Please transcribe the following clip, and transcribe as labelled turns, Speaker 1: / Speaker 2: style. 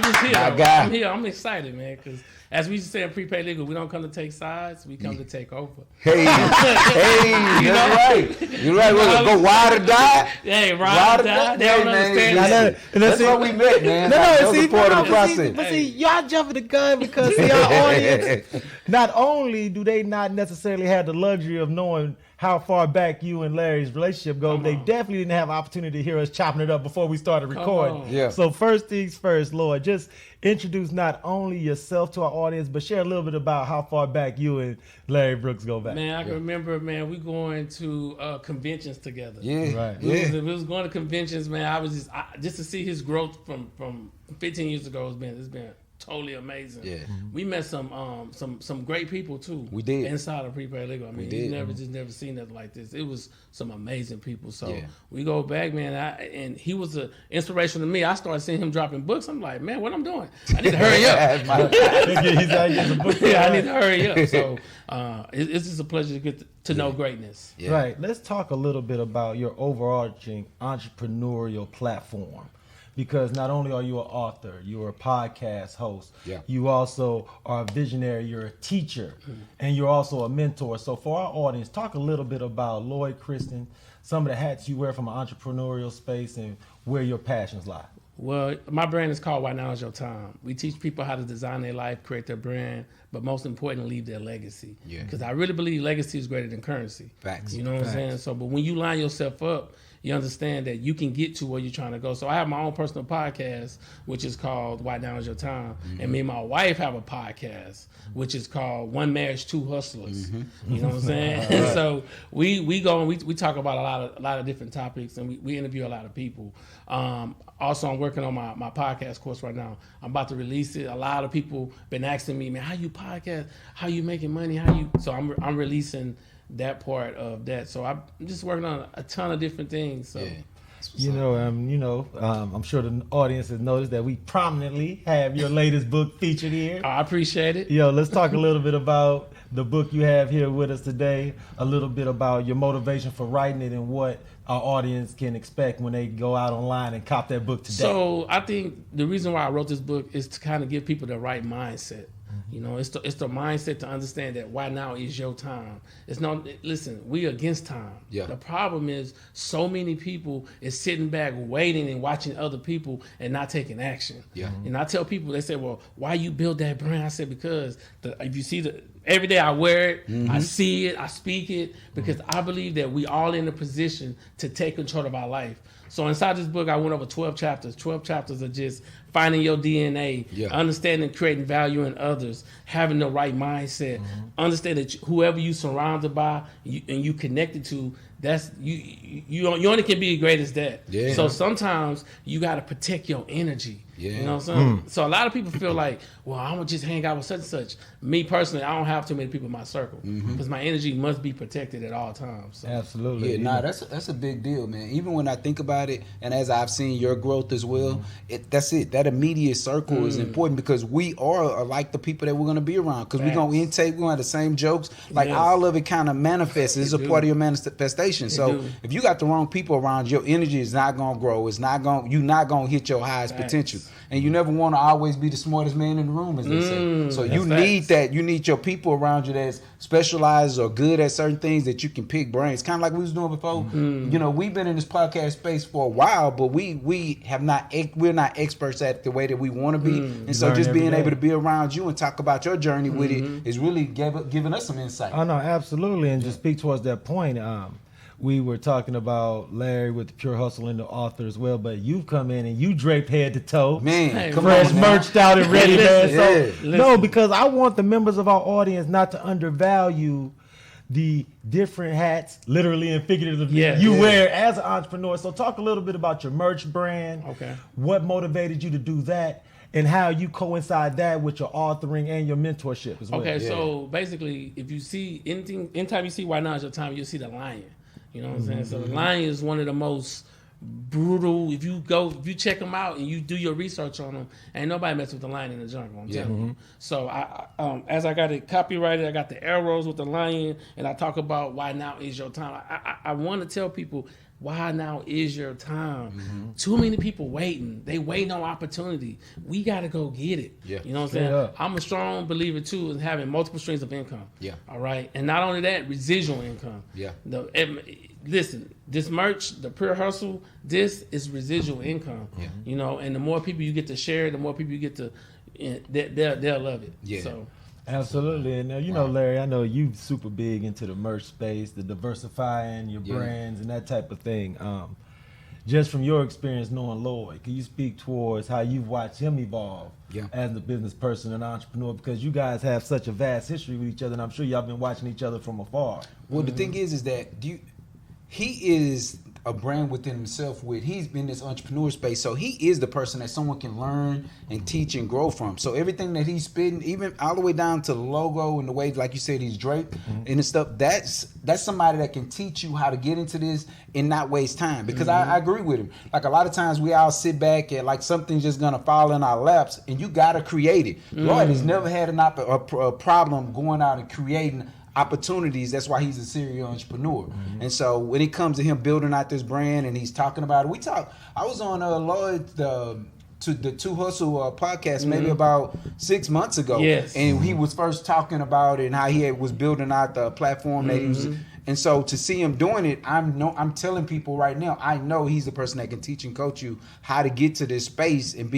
Speaker 1: just here.
Speaker 2: I'm
Speaker 1: here. I'm excited, man, because as we used to say in prepaid legal, we don't come to take sides. We come to take over.
Speaker 2: Hey, you're right. You're right. We'll go ride or die.
Speaker 1: Hey, ride or die. They don't understand.
Speaker 2: That's what we meant, man.
Speaker 3: But see, y'all jumping the gun because see, our audience, not only do they not necessarily have the luxury of knowing how far back you and Larry's relationship go, but they definitely didn't have opportunity to hear us chopping it up before we started recording.
Speaker 2: Yeah.
Speaker 3: So first things first, Lloyd, just introduce not only yourself to our audience, but share a little bit about how far back you and Larry Brooks go back.
Speaker 1: Man, I can remember, man, we going to conventions together.
Speaker 2: Yeah.
Speaker 3: Right.
Speaker 1: We was going to conventions, man. I was just to see his growth from 15 years ago. It's been totally amazing.
Speaker 2: Yeah.
Speaker 1: We met some great people too.
Speaker 2: We did.
Speaker 1: Inside of prepaid legal. I mean, you never seen nothing like this. It was some amazing people. So we go back, man. And he was an inspiration to me. I started seeing him dropping books. I'm like, man, what I'm doing? I need to hurry up. I need to hurry up. So it's just a pleasure to get to know greatness.
Speaker 3: Yeah. Right. Let's talk a little bit about your overarching entrepreneurial platform. Because not only are you an author, you're a podcast host, you also are a visionary, you're a teacher, and you're also a mentor. So for our audience, talk a little bit about Lloyd Christten, some of the hats you wear from an entrepreneurial space, and where your passions lie.
Speaker 1: Well, my brand is called Why Now Is Your Time. We teach people how to design their life, create their brand, but most importantly, leave their legacy. Because I really believe legacy is greater than currency.
Speaker 2: Facts.
Speaker 1: You know what I'm saying? So, but when you line yourself up, you understand that you can get to where you're trying to go. So I have my own personal podcast, which is called Why Now Is Your Time. And me and my wife have a podcast, which is called One Marriage, Two Hustlers. You know what I'm saying? And so we go and we talk about a lot of different topics, and we interview a lot of people. Also, I'm working on my podcast course right now. I'm about to release it. A lot of people been asking me, man, how you podcast? How you making money? So I'm releasing that part of that. So I'm just working on a ton of different things. So.
Speaker 3: I'm sure the audience has noticed that we prominently have your latest book featured here.
Speaker 1: I appreciate it.
Speaker 3: Let's talk a little bit about the book you have here with us today, a little bit about your motivation for writing it and what our audience can expect when they go out online and cop that book today.
Speaker 1: So I think the reason why I wrote this book is to kind of give people the right mindset. You know, it's the mindset to understand that why now is your time. Listen, we against time.
Speaker 2: Yeah.
Speaker 1: The problem is so many people is sitting back waiting and watching other people and not taking action.
Speaker 2: Yeah.
Speaker 1: And I tell people, they say, well, why you build that brand? I said, because if you see every day I wear it, I see it, I speak it, because I believe that we all in a position to take control of our life. So inside this book, I went over 12 chapters. 12 chapters are just finding your DNA, understanding, creating value in others, having the right mindset, understand that whoever you surrounded by and you connected to, that's you only can be as great as that. Yeah. So sometimes you got to protect your energy. Yeah. You know what I'm saying? So a lot of people feel like, well, I'm going to just hang out with such and such. Me personally, I don't have too many people in my circle because my energy must be protected at all times. So.
Speaker 3: Absolutely.
Speaker 2: Yeah, that's a big deal, man. Even when I think about it, and as I've seen your growth as well, that's it. That immediate circle is important because we are like the people that we're going to be around because we're going to intake, we're going to have the same jokes. Like all of it kind of manifests. It's a part of your manifestation. So if you got the wrong people around, your energy is not going to grow. You're not going to hit your highest potential. And you never want to always be the smartest man in the room, as they say. So you need that. You need your people around you that's specialized or good at certain things that you can pick brains. Kind of like we was doing before. You know, we've been in this podcast space for a while, but we're not experts at the way that we want to be. And so just being able to be around you and talk about your journey with it is really giving us some insight.
Speaker 3: Oh no, absolutely. And just speak towards that point. We were talking about Larry with the Pure Hustle and the author as well, but you've come in and you draped head to toe.
Speaker 2: Man,
Speaker 3: fresh merched out and ready, man. No, because I want the members of our audience not to undervalue the different hats, literally and figuratively, you wear as an entrepreneur. So talk a little bit about your merch brand.
Speaker 1: Okay.
Speaker 3: What motivated you to do that? And how you coincide that with your authoring and your mentorship as well.
Speaker 1: Okay, so basically, if you see anytime you see Why Now Is Your Time, you'll see the lion. You know what I'm saying? So the lion is one of the most brutal. If you check them out and you do your research on them, ain't nobody mess with the lion in the jungle. I'm telling you. So as I got it copyrighted, I got the arrows with the lion, and I talk about why now is your time. I want to tell people why now is your time. Too many people waiting. They waiting on opportunity. We got to go get it.
Speaker 2: Yeah.
Speaker 1: You know what I'm saying? I'm a strong believer too in having multiple streams of income.
Speaker 2: Yeah.
Speaker 1: All right. And not only that, residual income.
Speaker 2: Yeah.
Speaker 1: Listen, this merch, the Pure Hustle, this is residual income.
Speaker 2: Yeah.
Speaker 1: You know, and the more people you get to share, the more people you get to, they'll love it.
Speaker 2: Yeah.
Speaker 1: So.
Speaker 3: Absolutely. And you know, Larry, I know you super big into the merch space, the diversifying your brands and that type of thing. Just from your experience knowing Lloyd, can you speak towards how you've watched him evolve as a business person and entrepreneur? Because you guys have such a vast history with each other, and I'm sure y'all been watching each other from afar.
Speaker 2: Well, the thing is that he is a brand within himself. He's been in this entrepreneur space, so he is the person that someone can learn and teach and grow from. So everything that he's spitting, even all the way down to the logo and the way, like you said, he's draped and the stuff, that's somebody that can teach you how to get into this and not waste time. Because I agree with him. Like a lot of times we all sit back and like something's just gonna fall in our laps, and you gotta create it. Lloyd has never had a problem going out and creating opportunities. That's why he's a serial entrepreneur. And so when it comes to him building out this brand and he's talking about it, I was on Lloyd the Two Hustle podcast maybe about 6 months ago.
Speaker 1: Yes.
Speaker 2: And he was first talking about it and how he was building out the platform that he was. And so to see him doing it, I'm telling people right now, I know he's the person that can teach and coach you how to get to this space and